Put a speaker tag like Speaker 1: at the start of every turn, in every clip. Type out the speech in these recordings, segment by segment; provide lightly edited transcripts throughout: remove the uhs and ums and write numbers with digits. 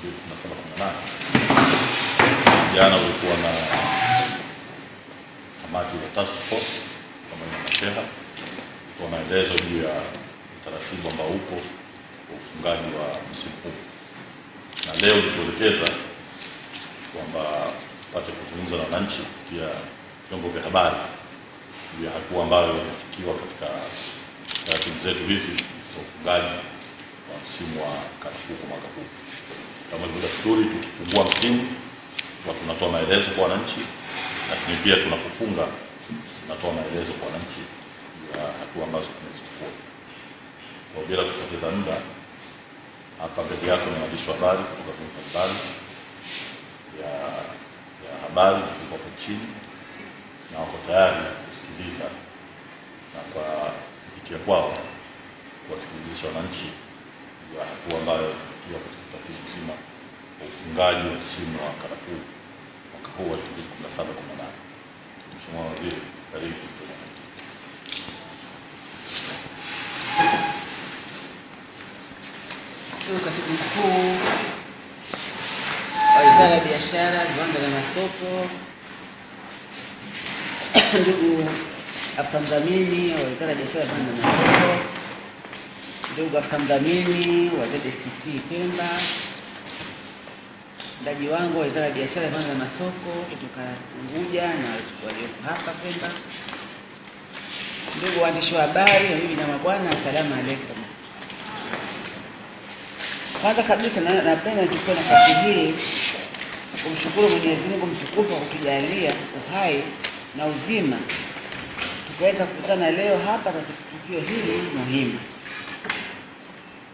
Speaker 1: 2017-18. Jana ulikuwa na kamati ya task force pamoja na sheha kwa maelezo juu ya utaratibu ambao upo kwa ufungaji wa msimu huu, na leo nikuelekeza kwamba tupate kuzungumza na wananchi kupitia vyombo vya habari juu ya hatua ambayo imefikiwa katika taratibu zetu hizi za ufungaji wa msimu wa karafuu kwa mwaka huu. Kama ilivyo desturi, tukifungua msimu kwa tunatoa maelezo kwa wananchi, lakini pia tunapofunga tunatoa maelezo kwa wananchi ya hatua ambazo tumezichukua. Kwa bila kupoteza muda, hapa mbele yako ni waandishi wa habari kutoka vyombo mbalimbali ya habari kutoka hapo chini, na wako tayari kusikiliza na kwa kupitia kwao kuwasikilizisha wananchi ya hatua ambayo ikiwa katika utaratibu mzima wa ufungaji wa msimu wa karafuu mwaka huu wa 2017-18. Mheshimiwa Waziri, karibu.
Speaker 2: Katibu Mkuu wa Wizara ya Biashara, Viwanda na Masoko, ndugu afisa mdhamini wa Wizara ya Biashara, Viwanda na Masoko, ndugu afisa mdhamini wa ZSTC Pemba, mtendaji wangu wa Wizara ya Biashara, Viwanda na Masoko kutoka Unguja na walioko hapa Pemba, ndugu waandishi wa habari, bibi na mabwana, asalamu alaykum. Kwanza kabisa napenda nichukue nafasi hii kumshukuru Mwenyezi Mungu mtukufu kwa kutujalia uhai na uzima tukaweza kukutana leo hapa katika tukio hili muhimu.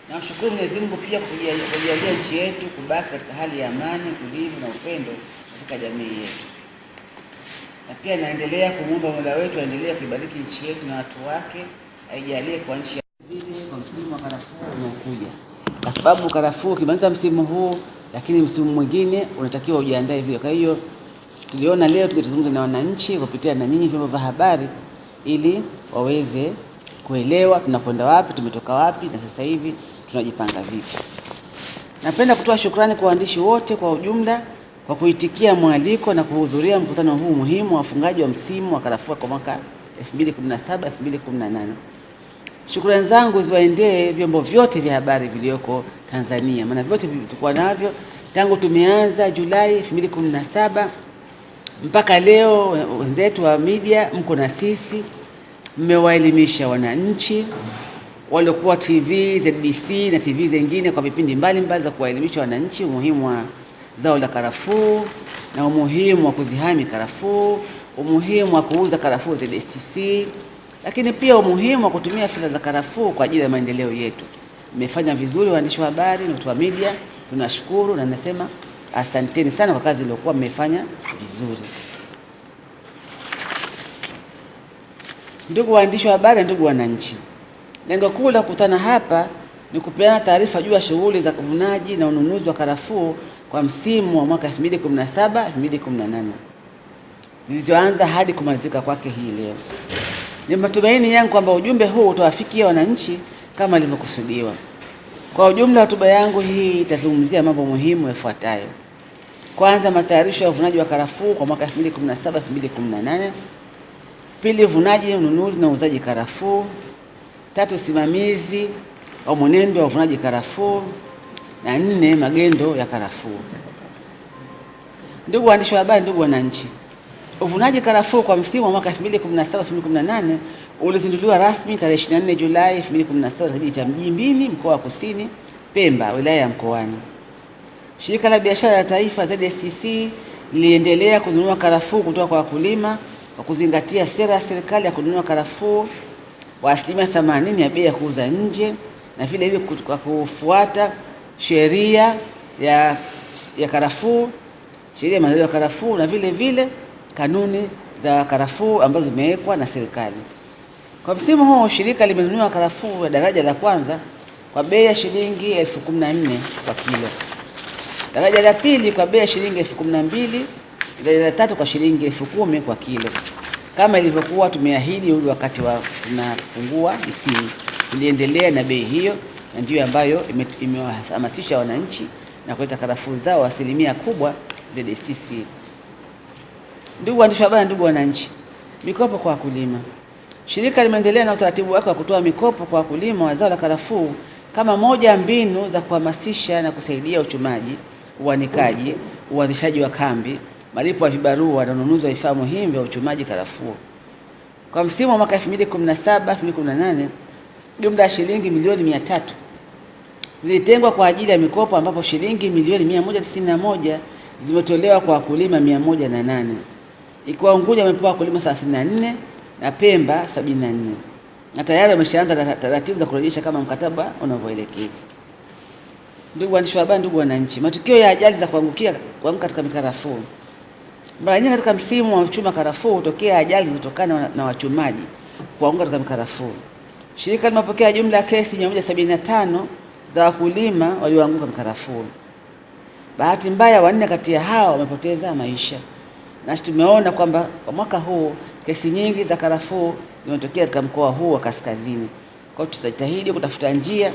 Speaker 2: Namshukuru Mwenyezi Mungu pia kwa kujalia nchi yetu kubaki katika hali ya amani, utulivu na upendo katika jamii yetu. Na pia naendelea kumuomba Mola wetu aendelee kuibariki nchi yetu na watu wake, aijalie kwa nchi ya vile kwa msimu wa karafuu unaokuja. Kwa sababu karafuu ukimaliza msimu huu, lakini msimu mwingine unatakiwa ujiandae vile. Kwa hiyo tuliona leo tuzungumze na wananchi kupitia na nyinyi vyombo vya habari ili waweze kuelewa tunakwenda wapi, tumetoka wapi na sasa hivi tunajipanga vipi. Napenda kutoa shukrani kwa waandishi wote kwa ujumla kwa kuitikia mwaliko na kuhudhuria mkutano huu muhimu wa ufungaji wa msimu wa karafuu kwa mwaka 2017-2018. Shukrani zangu ziwaendee vyombo vyote vya habari vilioko Tanzania, maana vyote tulikuwa navyo tangu tumeanza Julai 2017 mpaka leo. Wenzetu wa media mko na sisi, mmewaelimisha wananchi waliokuwa TV, ZBC na TV zingine kwa vipindi mbalimbali za kuwaelimisha wananchi umuhimu wa zao la karafuu na umuhimu wa kuzihami karafuu, umuhimu wa kuuza karafuu ZSTC, lakini pia umuhimu wa kutumia fedha za karafuu kwa ajili ya maendeleo yetu. Mmefanya vizuri waandishi wa habari na watu wa media, tunashukuru na nasema asanteni sana kwa kazi iliyokuwa mmefanya vizuri. Ndugu waandishi wa habari, ndugu wananchi, lengo kuu la kukutana hapa ni kupeana taarifa juu ya shughuli za uvunaji na ununuzi wa karafuu kwa msimu wa mwaka 2017-2018 zilizoanza hadi kumalizika kwake hii leo. Ni matumaini yangu kwamba ujumbe huu utawafikia wananchi kama ilivyokusudiwa. Kwa ujumla, hotuba yangu hii itazungumzia mambo muhimu yafuatayo. Kwanza, matayarisho ya uvunaji wa karafuu kwa mwaka 2017-2018. Pili, uvunaji, ununuzi na uuzaji karafuu. Tatu, usimamizi wa mwenendo wa uvunaji karafuu. Na nne, magendo ya karafuu. Ndugu waandishi wa habari, ndugu wananchi, uvunaji karafuu kwa msimu wa mwaka 2017-2018 ulizinduliwa rasmi tarehe 24 Julai 2017 kijiji cha Mjimbini, mkoa wa Kusini Pemba, wilaya ya Mkoani. Shirika la Biashara la Taifa ZSTC liliendelea kununua karafuu kutoka kwa wakulima kwa kuzingatia sera ya serikali ya kununua karafuu kwa 80% ya bei ya kuuza nje, na vile vile kwa kufuata sheria ya karafuu, sheria ya maendeleo ya karafuu na vile vile kanuni za karafuu ambazo zimewekwa na serikali. Kwa msimu huu shirika limenunua karafuu ya daraja la kwanza kwa bei ya shilingi 14,000 kwa kilo, daraja la pili kwa bei ya shilingi 12,000, daraja la tatu kwa shilingi 10,000 kwa kilo, kama ilivyokuwa tumeahidi ule wakati wa tunafungua msimu. Tuliendelea na bei hiyo, na ndiyo ambayo imewahamasisha wananchi na kuleta karafuu zao asilimia kubwa ZSTC. Ndugu waandishi wa habari, ndugu wananchi, mikopo kwa wakulima. Shirika limeendelea na utaratibu wake wa kutoa mikopo kwa wakulima wa zao la karafuu kama moja ya mbinu za kuhamasisha na kusaidia uchumaji, uanikaji, uanzishaji wa kambi, malipo ya vibarua na ununuzi wa vifaa muhimu vya uchumaji karafuu. Kwa msimu wa mwaka 2017-2018, jumla ya shilingi milioni 300 zilitengwa kwa ajili ya mikopo, ambapo shilingi milioni 191 zimetolewa kwa wakulima 108, ikiwa Unguja wamepewa wakulima 34 na Pemba 74, na tayari wameshaanza taratibu za kurejesha kama mkataba unavyoelekeza. Ndugu waandishi wa habari, ndugu wananchi, matukio ya ajali za kuanguka katika mikarafuu. Mara nyingi katika msimu wa kuchuma karafuu hutokea ajali zilizotokana na wachumaji kuanguka katika mikarafuu. Shirika limepokea jumla ya kesi 175 za wakulima walioanguka mikarafuu. Bahati mbaya 4 kati ya hao wamepoteza maisha. Na tumeona kwamba kwa mwaka huu kesi nyingi za karafuu zimetokea katika mkoa huu wa kaskazini. Kwa hiyo tutajitahidi kutafuta njia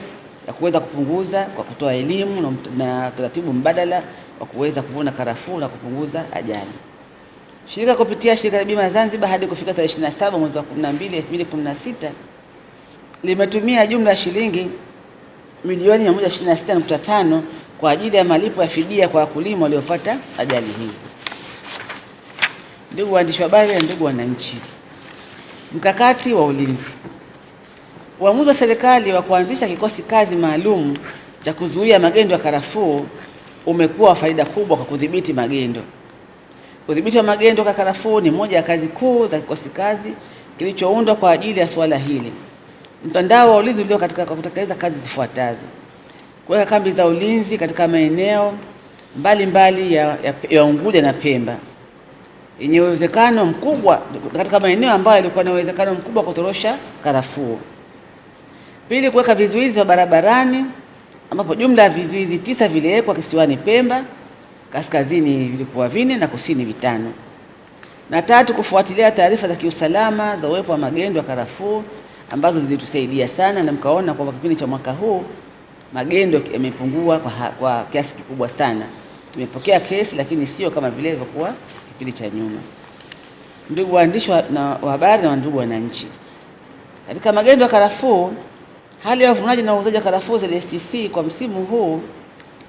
Speaker 2: ya kuweza kupunguza kwa kutoa elimu na taratibu mbadala wa kuweza kuvuna karafuu na kupunguza ajali. Shirika kupitia shirika la bima Zanzibar hadi kufika tarehe 27 mwezi wa 12 2016 limetumia jumla ya shilingi milioni 126.5 kwa ajili ya malipo ya fidia kwa wakulima waliopata ajali hizi. Ndugu waandishi wa habari na ndugu wananchi, mkakati wa ulinzi. Uamuzi wa serikali wa kuanzisha kikosi kazi maalum cha kuzuia magendo ya karafuu umekuwa wa faida kubwa kwa kudhibiti magendo. Udhibiti wa magendo kwa karafuu ni moja ya kazi kuu za kikosi kazi kilichoundwa kwa ajili ya swala hili. Mtandao wa ulinzi ulio katika kutekeleza kazi zifuatazo: kuweka kambi za ulinzi katika maeneo mbalimbali ya Unguja na Pemba yenye uwezekano mkubwa, katika maeneo ambayo yalikuwa na uwezekano mkubwa kutorosha karafuu. Pili, kuweka vizuizi vya barabarani, ambapo jumla ya vizuizi 9 viliwekwa kisiwani Pemba, kaskazini vilikuwa 4 na kusini 5. Na tatu, kufuatilia taarifa za kiusalama za uwepo wa magendo ya karafuu ambazo zilitusaidia sana, na mkaona kwa kipindi cha mwaka huu magendo yamepungua kwa kiasi kikubwa sana. Tumepokea kesi lakini sio kama vile ilivyokuwa kipindi cha nyuma. Ndugu waandishi wa habari na ndugu wananchi, katika magendo ya karafuu, hali ya uvunaji na uuzaji wa karafuu ZSTC kwa msimu huu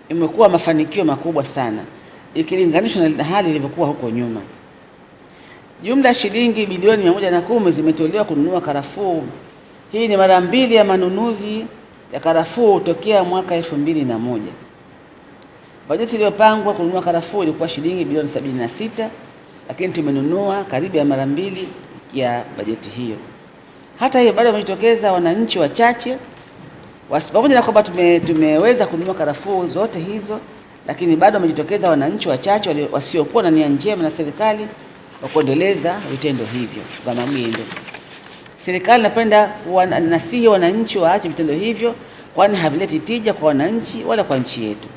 Speaker 2: imekuwa mafanikio makubwa sana ikilinganishwa na hali ilivyokuwa huko nyuma. Jumla ya shilingi bilioni 110 zimetolewa kununua karafuu. Hii ni mara 2 ya manunuzi ya karafuu tokea mwaka 2001. Bajeti iliyopangwa kununua karafuu ilikuwa shilingi bilioni 76, lakini tumenunua karibu ya mara 2 ya bajeti hiyo. Hata hiyo bado wamejitokeza wananchi wachache, pamoja na kwamba tumeweza kununua karafuu zote hizo, lakini bado wamejitokeza wananchi wachache wasiokuwa na nia njema na serikali wa kuendeleza vitendo hivyo vya magendo. Serikali inapenda kuwanasihi wananchi waache vitendo hivyo, kwani havileti tija kwa wananchi wala kwa nchi yetu.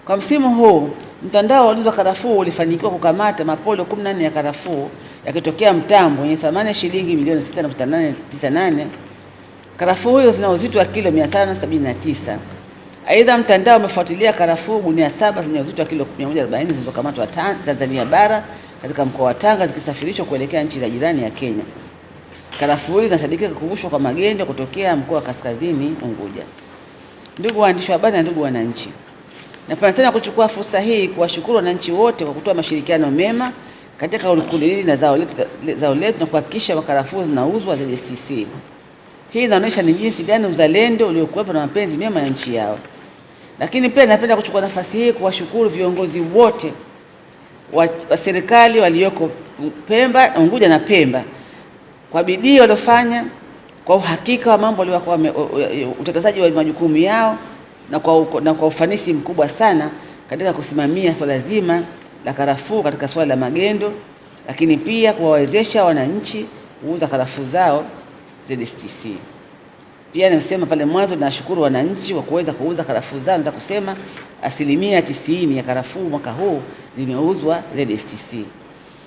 Speaker 2: Kwa msimu huu, mtandao wa ulinzi wa karafuu ulifanikiwa kukamata mapolo 14 ya karafuu yakitokea Mtambo yenye thamani ya shilingi milioni 6.98. Karafuu hizo zina uzito wa kilo 579. Aidha, mtandao umefuatilia karafuu gunia 7 zenye uzito wa kilo 140 zilizokamatwa Tanzania bara katika mkoa wa Tanga zikisafirishwa kuelekea nchi za jirani ya Kenya. Karafuu hizo zinasadikika kuvushwa kwa magendo kutokea mkoa wa kaskazini Unguja. Ndugu waandishi wa habari na ndugu wananchi, napenda tena kuchukua fursa hii kuwashukuru wananchi wote kwa kutoa mashirikiano mema katika kundi hili na zao letu na kuhakikisha karafuu zinauzwa ZSTC. Hii inaonyesha ni jinsi gani uzalendo uliokuwepo na mapenzi mema ya nchi yao. Lakini pia napenda kuchukua nafasi hii kuwashukuru viongozi wote wa serikali walioko Pemba, Unguja na Pemba kwa bidii waliofanya, kwa uhakika wa mambo waliokuwa utekelezaji wa majukumu yao na kwa ufanisi mkubwa sana katika kusimamia swala zima la karafuu katika swala la magendo, lakini pia kuwawezesha wananchi kuuza karafuu zao ZSTC. Pia nimesema pale mwanzo, nashukuru wananchi wa kuweza kuuza karafuu zao, naweza kusema 90% ya karafuu mwaka huu zimeuzwa ZSTC.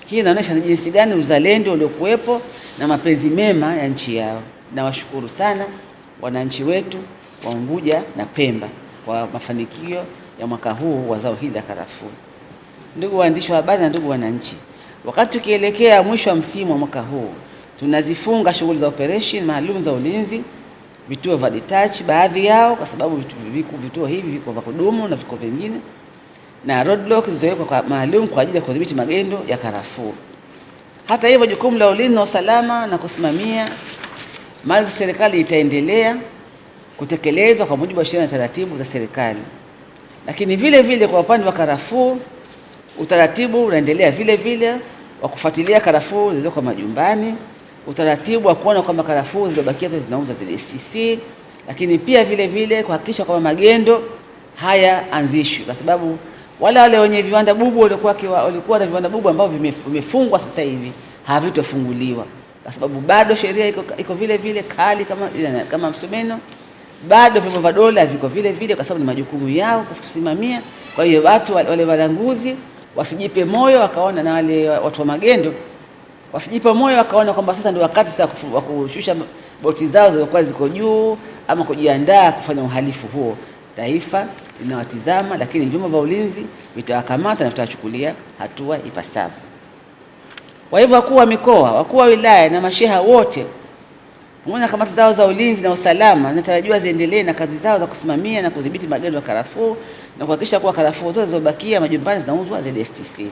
Speaker 2: Hii inaonyesha ni jinsi gani uzalendo uliokuwepo na mapenzi mema ya nchi yao. Nawashukuru sana wananchi wetu wa Unguja na Pemba kwa mafanikio ya mwaka huu wa zao hili la karafuu. Ndugu waandishi wa habari na ndugu wananchi, wakati tukielekea mwisho wa msimu wa mwaka huu, tunazifunga shughuli za operation maalum za ulinzi, vituo vya detach baadhi yao, kwa sababu vituo hivi viko vya kudumu na viko vingine, na roadblocks zilizowekwa maalum kwa ajili ya kudhibiti magendo ya karafuu. Hata hivyo, jukumu la ulinzi na usalama na kusimamia mali za serikali itaendelea kutekelezwa kwa mujibu wa sheria na taratibu za serikali. Lakini vile vile kwa upande wa karafuu, utaratibu unaendelea vile vile wa kufuatilia karafuu zilizoko majumbani, utaratibu wa kuona kwamba karafuu zilizobakia zinauzwa ZSTC, lakini pia vile vile kuhakikisha kwamba magendo haya anzishwi, kwa sababu wale wenye viwanda bubu walikuwa na viwanda bubu ambao vimefungwa sasa hivi havitofunguliwa, kwa sababu bado sheria iko vile vile kali kama msumeno, bado vyombo vya dola viko vile vile, kwa sababu ni majukumu yao kusimamia. Kwa hiyo wale walanguzi wasijipe moyo wakaona, na wale watu wa magendo wasijipe moyo wakaona kwamba sasa ndio wakati sasa wa kushusha boti zao zilizokuwa ziko juu ama kujiandaa kufanya uhalifu huo. Taifa linawatizama, lakini vyombo vya ulinzi vitawakamata na vitawachukulia hatua ipasavyo. Kwa hivyo, wakuu wa mikoa, wakuu wa wilaya na masheha wote pamoja na kamati zao za ulinzi na usalama zinatarajiwa ziendelee na kazi zao za kusimamia na kudhibiti magendo ya karafuu na kuhakikisha kuwa karafuu zote zilizobakia majumbani zinauzwa ZSTC.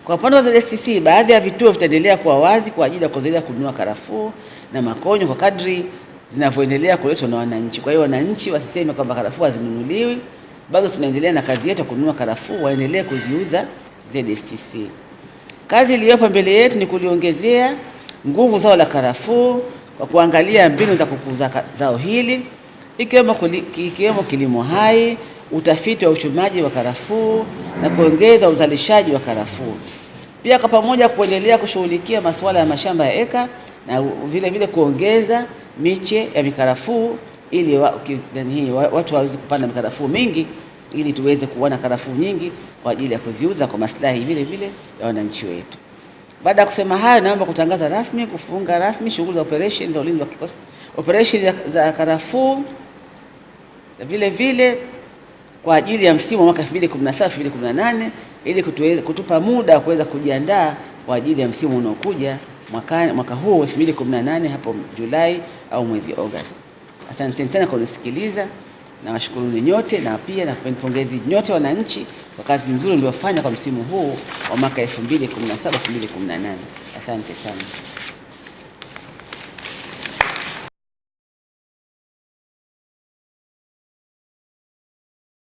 Speaker 2: Kwa upande wa ZSTC, baadhi ya vituo vitaendelea kuwa wazi kwa ajili ya kuendelea kununua karafuu na makonyo kwa kadri zinavyoendelea kuletwa na wananchi. Kwa hiyo wananchi wasiseme kwamba karafuu hazinunuliwi, bado tunaendelea na kazi yetu ya kununua karafuu, waendelee kuziuza ZSTC. Kazi iliyopo mbele yetu ni kuliongezea nguvu zao la karafuu kwa kuangalia mbinu za kukuza zao hili, ikiwemo kilimo hai, utafiti wa uchumaji wa karafuu na kuongeza uzalishaji wa karafuu. Pia kwa pamoja kuendelea kushughulikia masuala ya mashamba ya eka na vile vile kuongeza miche ya mikarafuu ili watu waweze kupanda mikarafuu mingi, ili tuweze kuona karafuu nyingi kwa ajili ya kuziuza kwa maslahi vile vile ya wananchi wetu. Baada ya kusema hayo, naomba kutangaza rasmi kufunga rasmi shughuli za operation za ulinzi wa kikosi, operation za karafuu vile vile kwa ajili ya msimu wa mwaka 2017-2018 ili kutupa muda wa kuweza kujiandaa kwa ajili ya msimu unaokuja mwaka huu 2018 hapo Julai au mwezi Agosti. Asante sana kwa kunisikiliza, na washukuruni nyote, na pia napongezi nyote wananchi kwa kazi nzuri mliofanya kwa msimu huu wa mwaka 2017-2018. Asante sana.